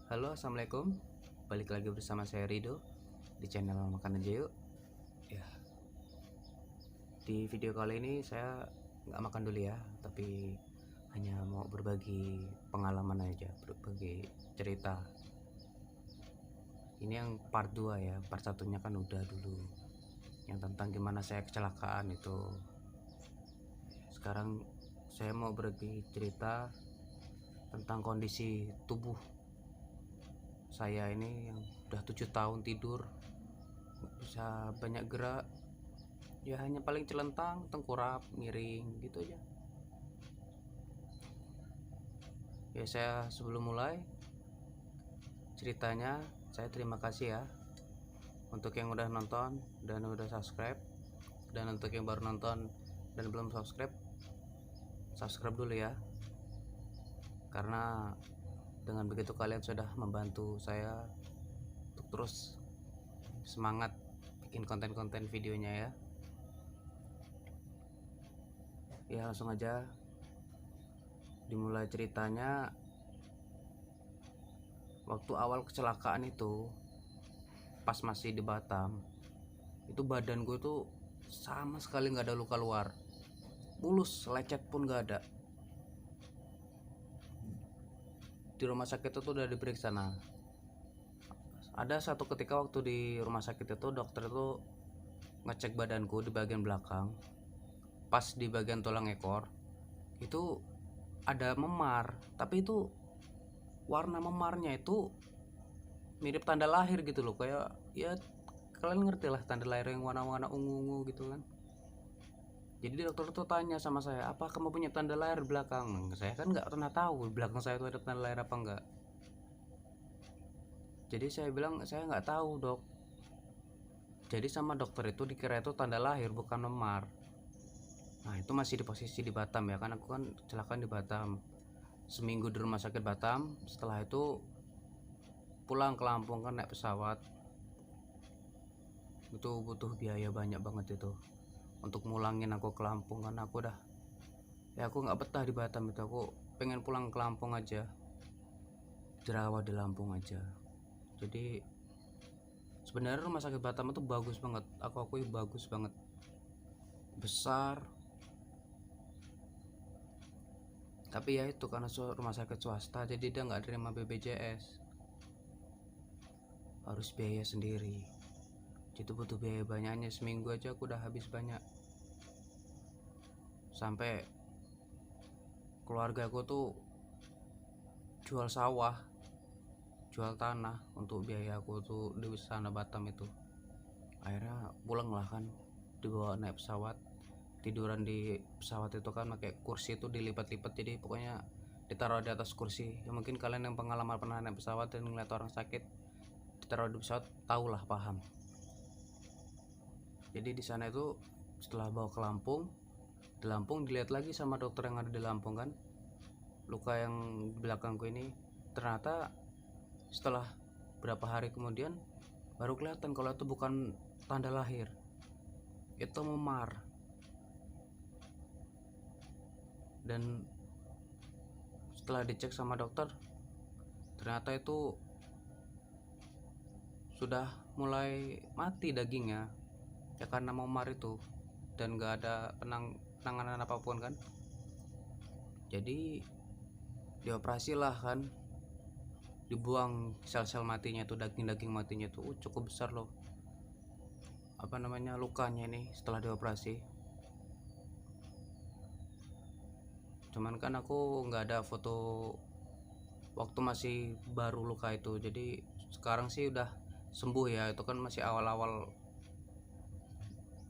Halo, assalamualaikum. Balik lagi bersama saya Rido di channel Makan Aja Yuk. Ya, di video kali ini saya nggak makan dulu ya, tapi hanya mau berbagi pengalaman aja, berbagi cerita. Ini yang part 2 ya, part satunya kan udah dulu, yang tentang gimana saya kecelakaan itu. Sekarang saya mau berbagi cerita tentang kondisi tubuh saya ini yang udah 7 tahun tidur, nggak bisa banyak gerak, ya hanya paling celentang, tengkurap, miring gitu aja. Ya, saya sebelum mulai ceritanya, saya terima kasih ya untuk yang udah nonton dan udah subscribe, dan untuk yang baru nonton dan belum subscribe, subscribe dulu ya, karena dengan begitu kalian sudah membantu saya untuk terus semangat bikin konten-konten videonya ya. Ya, langsung aja dimulai ceritanya. Waktu awal kecelakaan itu, pas masih di Batam, itu badan gue tuh sama sekali nggak ada luka luar, mulus, lecet pun nggak ada. Di rumah sakit itu udah diperiksa. Nah, ada satu ketika waktu di rumah sakit itu dokter itu ngecek badanku di bagian belakang, pas di bagian tulang ekor itu ada memar, tapi itu warna memarnya itu mirip tanda lahir gitu loh, kayak ya kalian ngerti lah tanda lahir yang warna-warna ungu-ungu gitu kan. Jadi dokter tuh tanya sama saya, apa kamu punya tanda lahir di belakang? Saya kan nggak pernah tahu di belakang saya itu ada tanda lahir apa enggak. Jadi saya bilang saya nggak tahu dok. Jadi sama dokter itu dikira itu tanda lahir bukan memar. Nah itu masih di posisi di Batam ya, kan aku kan kecelakaan di Batam. Seminggu di rumah sakit Batam. Setelah itu pulang ke Lampung kan naik pesawat. Itu butuh biaya banyak banget itu untuk mulangin aku ke Lampung, kan aku udah, ya aku nggak betah di Batam itu, aku pengen pulang ke Lampung aja, jerawat di Lampung aja. Jadi sebenarnya rumah sakit Batam itu bagus banget, aku akui bagus banget, besar. Tapi ya itu karena rumah sakit swasta, jadi dia nggak terima BPJS, harus biaya sendiri. Itu butuh biaya banyaknya, seminggu aja aku udah habis banyak. Sampai keluarga aku tuh jual sawah, jual tanah untuk biaya aku tuh di sana Batam itu. Akhirnya pulang lah kan, dibawa naik pesawat, tiduran di pesawat itu kan pakai kursi itu dilipat-lipat, jadi pokoknya ditaruh di atas kursi. Ya mungkin kalian yang pengalaman pernah naik pesawat dan ngeliat orang sakit ditaruh di pesawat tahulah, paham. Jadi di sana itu setelah bawa ke Lampung, di Lampung dilihat lagi sama dokter yang ada di Lampung kan, luka yang di belakangku ini. Ternyata setelah berapa hari kemudian baru kelihatan kalau itu bukan tanda lahir, itu memar. Dan setelah dicek sama dokter, ternyata itu sudah mulai mati dagingnya ya karena memar itu, dan gak ada penanganan apapun kan. Jadi dioperasi lah kan, dibuang sel-sel matinya itu, daging-daging matinya itu cukup besar loh apa namanya lukanya ini setelah dioperasi. Cuman kan aku nggak ada foto waktu masih baru luka itu, jadi sekarang sih udah sembuh ya, itu kan masih awal-awal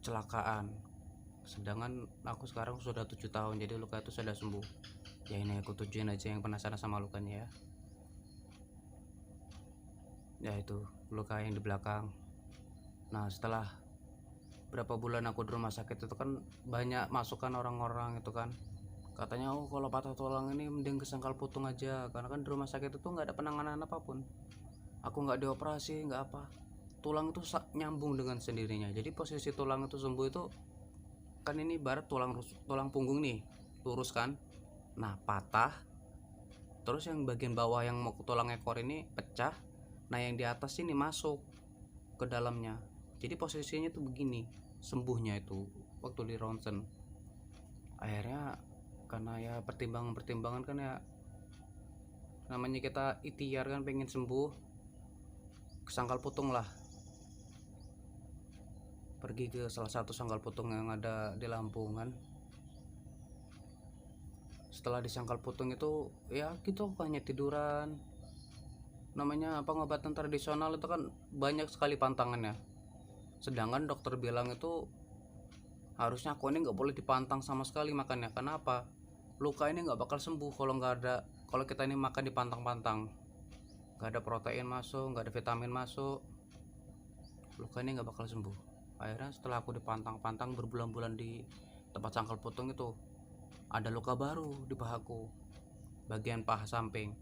kecelakaan. Sedangkan aku sekarang sudah 7 tahun, jadi luka itu sudah sembuh. Ya ini aku tujuin aja yang penasaran sama lukanya ya. Ya itu luka yang di belakang. Nah setelah berapa bulan aku di rumah sakit itu kan banyak masukan orang-orang itu kan, katanya oh kalau patah tulang ini mending kesangkal putung aja, karena kan di rumah sakit itu nggak ada penanganan apapun. Aku nggak dioperasi nggak apa, tulang itu nyambung dengan sendirinya. Jadi posisi tulang itu sembuh itu kan, ini barat tulang punggung nih lurus kan, nah patah Terus yang bagian bawah yang mau ke tulang ekor ini pecah, nah yang di atas ini masuk ke dalamnya. Jadi posisinya tuh begini sembuhnya itu waktu di ronsen. Akhirnya karena ya pertimbangan kan ya, namanya kita ikhtiar kan pengen sembuh, kesangkal putung lah, pergi ke salah satu sangkal putung yang ada di Lampung kan. Setelah disangkal putung itu ya gitu, hanya tiduran. Namanya pengobatan tradisional itu kan banyak sekali pantangannya, sedangkan dokter bilang itu harusnya aku ini nggak boleh dipantang sama sekali makannya. Kenapa? Luka ini nggak bakal sembuh kalau kita ini makan dipantang-pantang. Nggak ada protein masuk, nggak ada vitamin masuk, luka ini nggak bakal sembuh. Akhirnya setelah aku dipantang-pantang berbulan-bulan di tempat sangkal putung itu, ada luka baru di pahaku, bagian paha samping.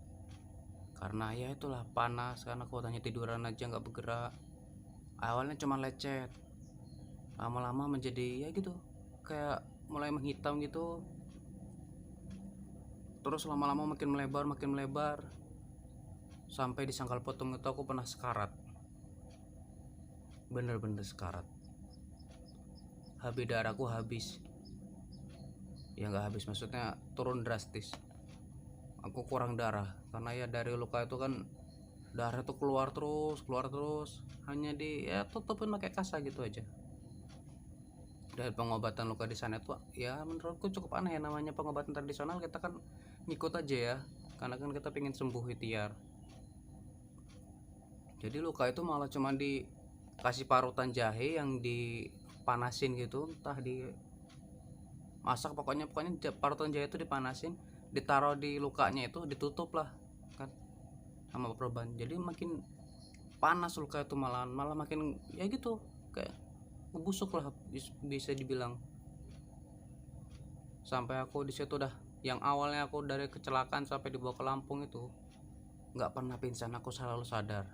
Karena ya itulah panas, karena aku hanya tiduran aja nggak bergerak. Awalnya cuma lecet, lama-lama menjadi ya gitu, kayak mulai menghitam gitu. Terus lama-lama makin melebar, sampai di sangkal putung itu aku pernah sekarat, bener-bener sekarat. Habis darahku habis, ya nggak habis maksudnya turun drastis. Aku kurang darah karena ya dari luka itu kan darah tuh keluar terus, hanya di ya tutupin pakai kasa gitu aja. Dan pengobatan luka di sana itu ya menurutku cukup aneh. Namanya pengobatan tradisional kita kan ngikut aja ya, karena kan kita pengen sembuh ikhtiar. Jadi luka itu malah cuma dikasih parutan jahe yang dipanasin gitu, entah di masak, pokoknya parutan jahe itu dipanasin, ditaruh di lukanya itu, ditutup lah kan sama perban. Jadi makin panas luka itu, malah makin ya gitu, kayak ngebusuk lah bisa dibilang. Sampai aku di situ dah, yang awalnya aku dari kecelakaan sampai dibawa ke Lampung itu nggak pernah pingsan, aku selalu sadar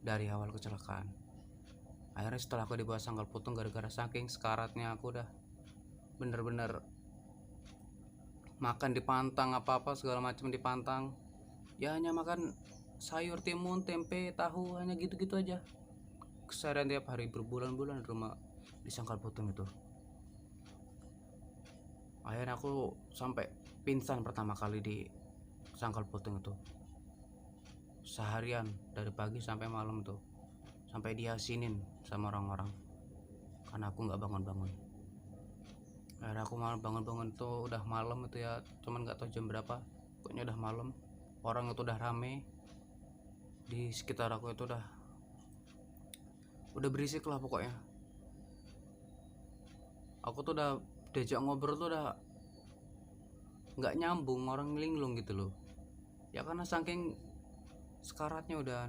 dari awal kecelakaan. Akhirnya setelah aku dibawa sangkal putung, gara-gara saking sekaratnya aku udah bener-bener makan dipantang, apa-apa segala macam dipantang. Ya hanya makan sayur timun, tempe, tahu, hanya gitu-gitu aja keseharian tiap hari, berbulan-bulan di rumah di sangkal putung itu. Akhirnya aku sampai pingsan pertama kali di sangkal putung itu, seharian dari pagi sampai malam tuh, sampai diasinin sama orang-orang karena aku nggak bangun-bangun. Akhirnya aku malam bangun-bangun tuh udah malam itu ya, cuman nggak tahu jam berapa, pokoknya udah malam, orang itu udah rame di sekitar aku, itu udah berisik lah pokoknya. Aku tuh udah diajak ngobrol tuh udah nggak nyambung, orang linglung gitu loh ya, karena saking sekaratnya udah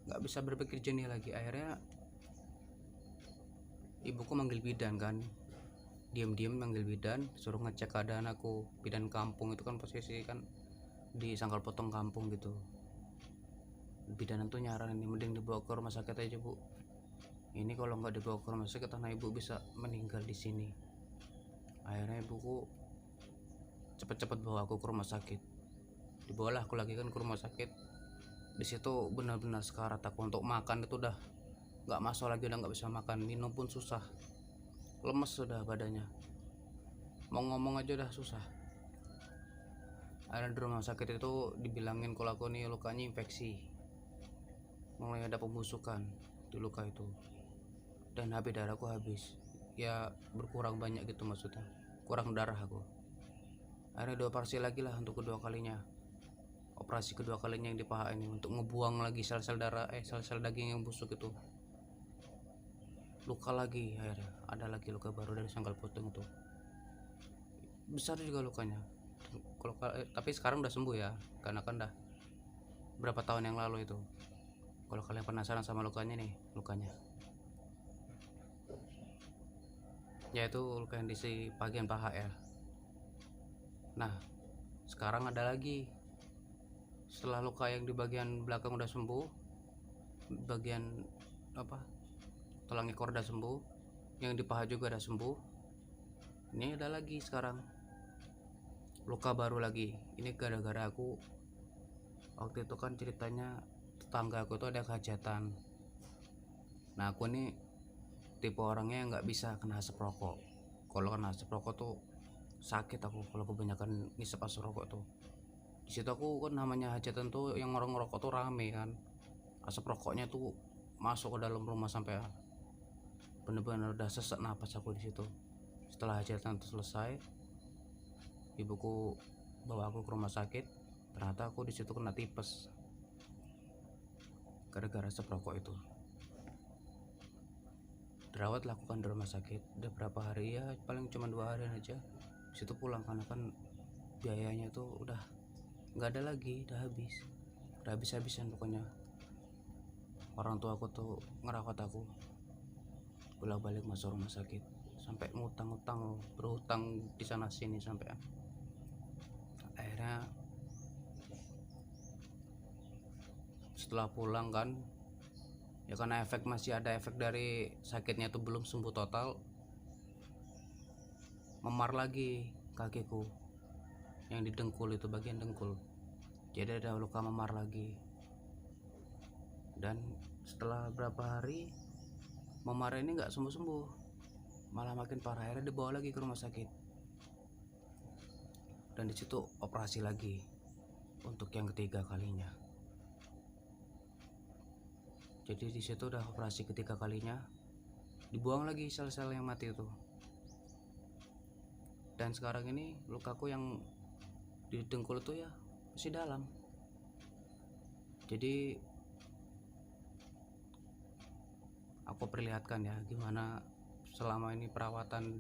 nggak bisa berpikir jernih lagi. Akhirnya ibuku manggil bidan kan, diam-diam manggil bidan, suruh ngecek keadaan aku. Bidan kampung itu kan posisi kan di sangkal potong kampung gitu. Bidan itu nyaranin mending dibawa ke rumah sakit aja bu, ini kalau nggak dibawa ke rumah sakit karena ibu bisa meninggal di sini. Akhirnya ibuku cepet-cepet bawa aku ke rumah sakit. Dibawalah aku lagi kan ke rumah sakit. Di situ benar-benar sekarat aku. Untuk makan itu udah nggak masuk lagi, udah nggak bisa makan, minum pun susah, lemes sudah badannya, mau ngomong aja udah susah. Akhirnya di rumah sakit itu dibilangin kalau aku nih lukanya infeksi, mulai ada pembusukan di luka itu, dan habis darahku habis, ya berkurang banyak gitu, maksudnya kurang darah aku. Akhirnya dioperasi lagi lah untuk kedua kalinya. Operasi kedua kalinya yang di paha ini untuk ngebuang lagi sel-sel darah, sel-sel daging yang busuk itu. Luka lagi, akhirnya ada lagi luka baru dari sangkal putung itu, besar juga lukanya. Tapi sekarang udah sembuh ya, karena kan udah berapa tahun yang lalu itu. Kalau kalian penasaran sama lukanya nih, lukanya yaitu luka yang di bagian paha ya. Nah sekarang ada lagi, setelah luka yang di bagian belakang udah sembuh, bagian tulang ekor udah sembuh, yang di paha juga udah sembuh, ini ada lagi sekarang luka baru lagi. Ini gara-gara aku waktu itu kan ceritanya tetangga aku tuh ada hajatan. Nah aku nih tipe orangnya yang nggak bisa kena asap rokok. Kalau kena asap rokok tuh sakit aku kalau kebanyakan ngisep asap rokok tuh. Di situ aku kan namanya hajatan tuh yang orang ngerokok tuh rame kan, asap rokoknya tuh masuk ke dalam rumah sampai bener-bener udah sesak napas aku di situ. Setelah hajatan itu selesai, ibuku bawa aku ke rumah sakit. Ternyata aku di situ kena tipes gara-gara asap rokok itu. Dirawat lakukan di rumah sakit udah berapa hari ya, paling cuma 2 hari aja. Di situ pulang karena kan biayanya tuh udah nggak ada lagi, udah habis-habisan pokoknya. Orang tua aku tuh ngerawat aku bolak-balik masuk rumah sakit sampai ngutang-ngutang, berhutang di sana sini sampai akhirnya setelah pulang kan ya, karena masih ada efek dari sakitnya itu belum sembuh total, memar lagi kakiku yang di dengkul itu, bagian dengkul, jadi ada luka memar lagi. Dan setelah berapa hari memar ini nggak sembuh-sembuh, malah makin parah. Akhirnya dibawa lagi ke rumah sakit dan disitu operasi lagi untuk yang ketiga kalinya. Jadi disitu udah operasi ketiga kalinya, dibuang lagi sel-sel yang mati itu. Dan sekarang ini lukaku yang di dengkul itu ya masih dalam. Jadi aku perlihatkan ya gimana selama ini perawatan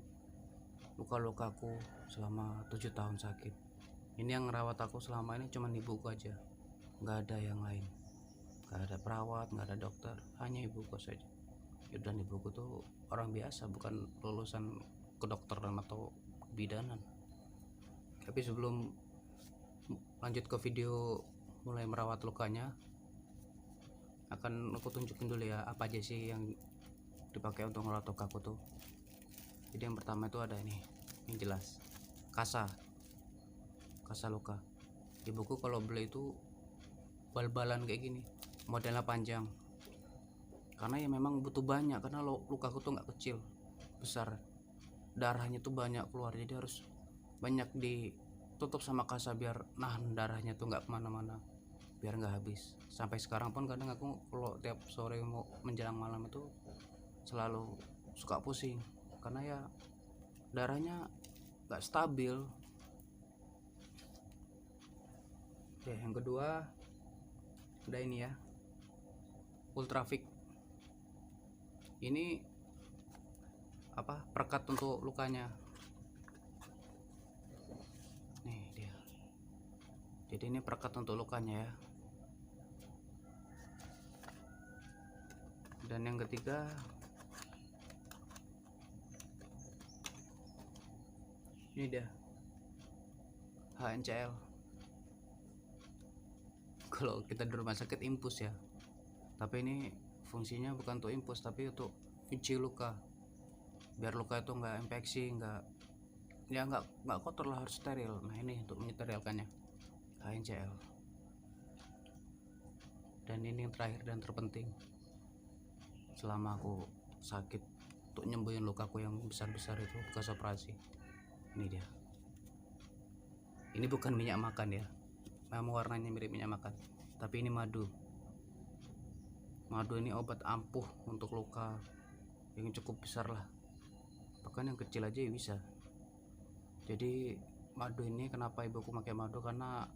luka-lukaku selama 7 tahun sakit. Ini yang ngerawat aku selama ini cuma ibuku aja, nggak ada yang lain, nggak ada perawat, nggak ada dokter, hanya ibuku saja. Dan ibuku tuh orang biasa, bukan lulusan kedokteran atau kebidanan. Tapi sebelum lanjut ke video mulai merawat lukanya, akan aku tunjukin dulu ya apa aja sih yang dipakai untuk merawat lukaku tuh. Jadi yang pertama itu ada ini, yang jelas kasa luka. Ibuku kalau beli itu bal-balan kayak gini, modelnya panjang, karena ya memang butuh banyak, karena lukaku tuh nggak kecil, besar, darahnya tuh banyak keluar, jadi harus banyak ditutup sama kasa biar nahan darahnya tuh nggak kemana-mana, biar nggak habis. Sampai sekarang pun kadang aku kalau tiap sore mau menjelang malam itu selalu suka pusing karena ya darahnya nggak stabil. Oke, yang kedua ada ini ya, Ultrafix. Ini apa, perekat untuk lukanya. Nih dia, jadi ini perekat untuk lukanya ya. Dan yang ketiga ini dia, HNCL. Kalau kita di rumah sakit infus ya, tapi ini fungsinya bukan untuk infus tapi untuk cuci luka, biar luka itu nggak infeksi, nggak kotor lah, harus steril. Nah ini untuk mensterilkannya, HNCL. Dan ini yang terakhir dan terpenting selama aku sakit, untuk nyembuhin lukaku yang besar-besar itu bekas operasi. Ini dia, ini bukan minyak makan ya, memang warnanya mirip minyak makan, tapi ini madu. Ini obat ampuh untuk luka yang cukup besar lah, bahkan yang kecil aja bisa. Jadi madu ini, kenapa ibuku pakai madu, karena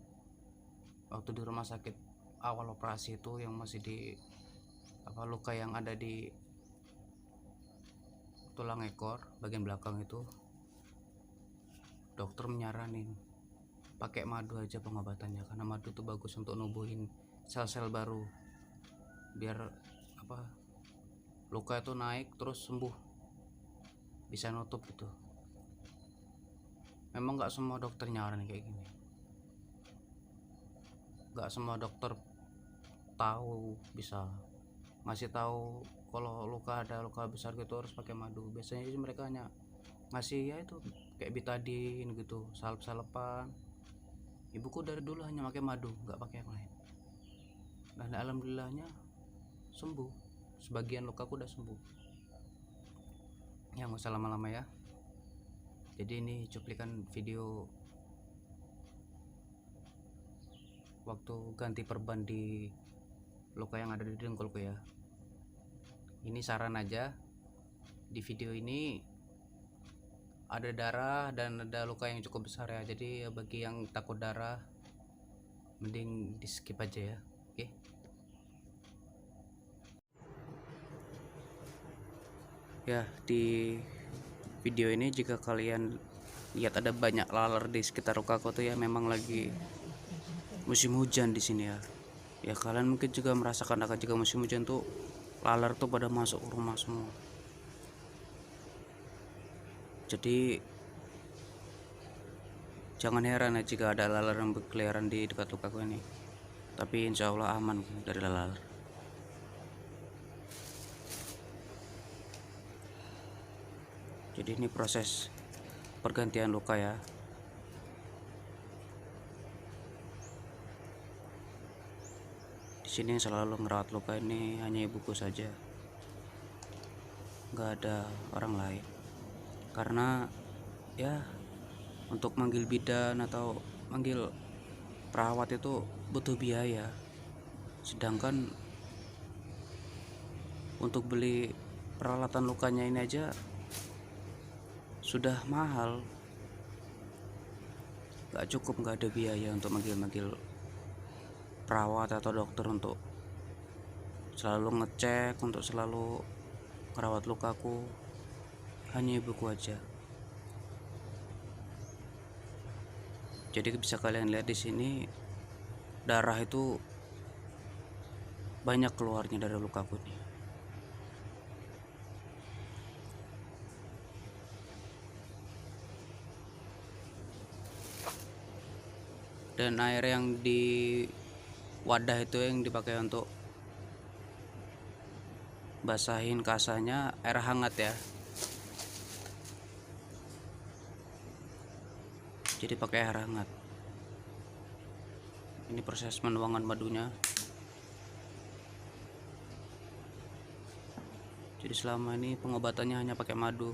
waktu di rumah sakit awal operasi itu yang masih di luka yang ada di tulang ekor bagian belakang itu, dokter menyaranin pakai madu aja pengobatannya, karena madu itu bagus untuk nubuhin sel-sel baru, biar luka itu naik terus sembuh, bisa nutup gitu. Memang nggak semua dokter nyaranin kayak gini, nggak semua dokter tahu bisa ngasih tahu kalau ada luka besar gitu harus pakai madu. Biasanya sih mereka hanya ngasih ya itu kayak betadine gitu, salep-salepan. Ibuku dari dulu hanya pakai madu, nggak pakai yang lain, dan alhamdulillahnya sembuh. Sebagian lukaku udah sembuh. Ya nggak usah lama-lama ya. Jadi ini cuplikan video waktu ganti perban di luka yang ada di dengkulku ya. Ini saran aja, di video ini ada darah dan ada luka yang cukup besar ya, jadi bagi yang takut darah mending di skip aja ya. Oke. Ya, di video ini jika kalian lihat ada banyak laler di sekitar lukaku tuh ya, memang lagi musim hujan di sini ya. Ya kalian mungkin juga merasakan akan jika musim hujan tuh laler tuh pada masuk rumah semua. Jadi jangan heran ya jika ada laler yang berkeliaran di dekat lukaku ini. Tapi insya Allah aman dari laler. Jadi ini proses pergantian luka ya. Di sini selalu ngerawat luka ini hanya ibuku saja, nggak ada orang lain. Karena ya untuk manggil bidan atau manggil perawat itu butuh biaya. Sedangkan untuk beli peralatan lukanya ini aja sudah mahal, nggak cukup, nggak ada biaya untuk manggil perawat atau dokter untuk selalu ngecek, untuk selalu merawat lukaku. Hanya ibuku aja. Jadi bisa kalian lihat di sini darah itu banyak keluarnya dari lukaku nih. Dan air yang di wadah itu yang dipakai untuk basahin kasanya air hangat ya. Jadi pakai air hangat. Ini proses penuangan madunya. Jadi selama ini pengobatannya hanya pakai madu.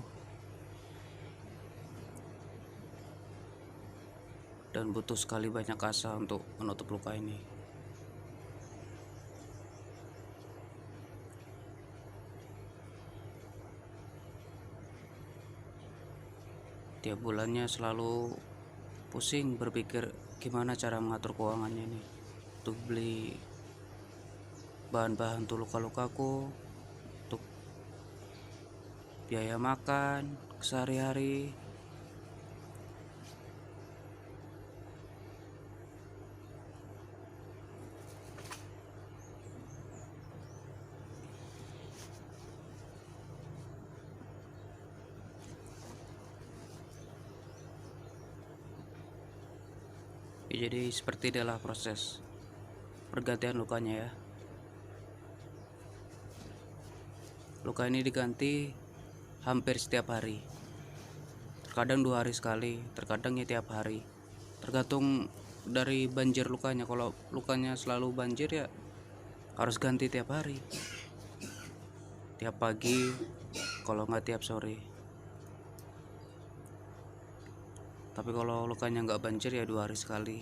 Dan butuh sekali banyak asa untuk menutup luka ini. Tiap bulannya selalu pusing berpikir gimana cara mengatur keuangannya nih, untuk beli bahan-bahan untuk luka-lukaku, untuk biaya makan sehari-hari. Ya, jadi seperti adalah proses pergantian lukanya ya. Luka ini diganti hampir setiap hari, terkadang 2 hari sekali, terkadang ya tiap hari, tergantung dari banjir lukanya. Kalau lukanya selalu banjir ya harus ganti tiap hari, tiap pagi, kalau nggak tiap sore. Tapi kalau lukanya nggak banjir ya 2 hari sekali.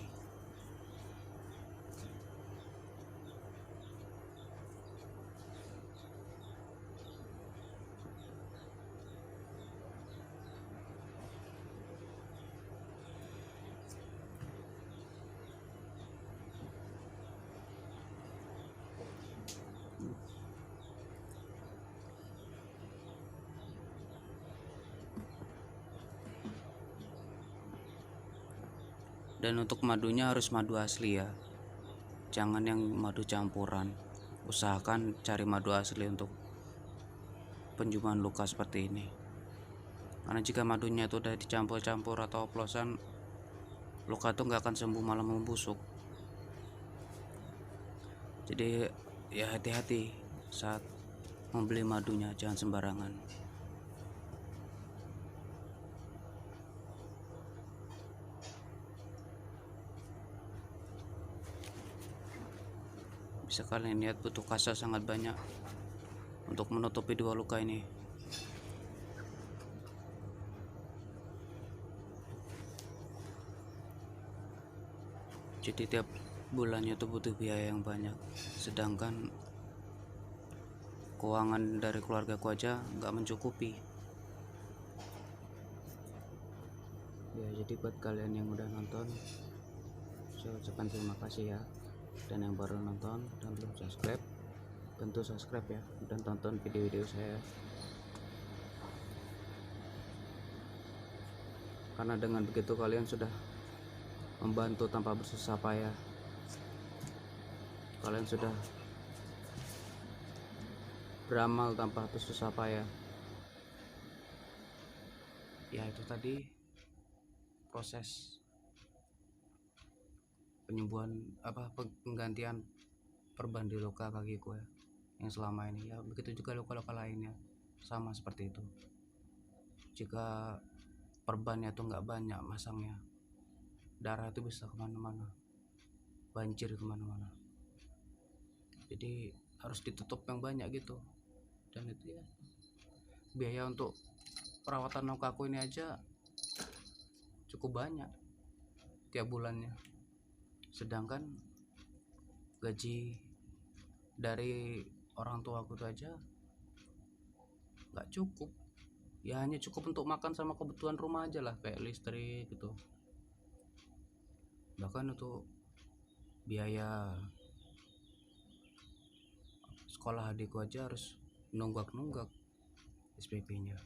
Dan untuk madunya harus madu asli ya, jangan yang madu campuran. Usahakan cari madu asli untuk penyembuhan luka seperti ini. Karena jika madunya itu udah dicampur-campur atau oplosan, luka itu nggak akan sembuh, malah membusuk. Jadi ya hati-hati saat membeli madunya, jangan sembarangan. Bisa kalian lihat butuh kasa sangat banyak untuk menutupi 2 luka ini. Jadi tiap bulannya tuh butuh biaya yang banyak, sedangkan keuangan dari keluargaku aja nggak mencukupi. Ya, jadi buat kalian yang udah nonton, saya ucapkan terima kasih ya. Dan yang baru nonton dan belum subscribe, bantu subscribe ya, dan tonton video-video saya. Karena dengan begitu kalian sudah membantu tanpa bersusah payah. Kalian sudah beramal tanpa bersusah payah. Ya, itu tadi proses penyembuhan penggantian perban di luka kakiku ya, yang selama ini. Ya, begitu juga luka-luka lainnya sama seperti itu. Jika perbannya tuh nggak banyak masangnya, darah itu bisa kemana-mana, banjir kemana-mana. Jadi harus ditutup yang banyak gitu. Dan itu ya, biaya untuk perawatan lukaku ini aja cukup banyak tiap bulannya, sedangkan gaji dari orang tua aku tuh aja nggak cukup. Ya hanya cukup untuk makan sama kebutuhan rumah aja lah, kayak listrik gitu. Bahkan untuk biaya sekolah adikku aja harus nunggak SPP-nya,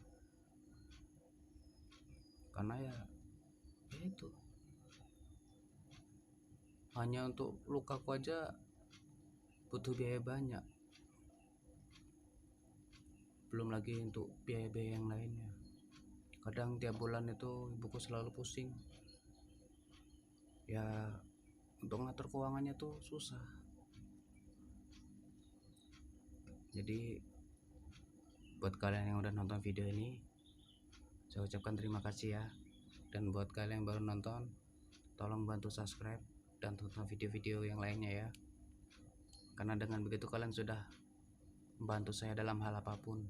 karena ya itu hanya untuk lukaku aja butuh biaya banyak, belum lagi untuk biaya-biaya yang lainnya. Kadang tiap bulan itu ibuku selalu pusing ya, untuk ngatur keuangannya tuh susah. Jadi buat kalian yang udah nonton video ini, saya ucapkan terima kasih ya. Dan buat kalian yang baru nonton, tolong bantu subscribe dan tonton video-video yang lainnya ya. Karena dengan begitu kalian sudah membantu saya dalam hal apapun,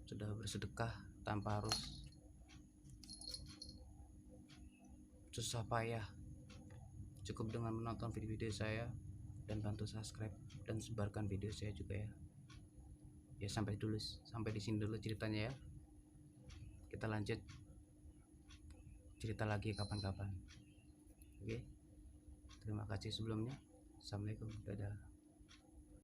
sudah bersedekah tanpa harus susah payah. Cukup dengan menonton video-video saya dan bantu subscribe dan sebarkan video saya juga ya. Ya, sampai di sini dulu ceritanya ya. Kita lanjut cerita lagi kapan-kapan. Oke. Terima kasih sebelumnya. Assalamualaikum. Dadah.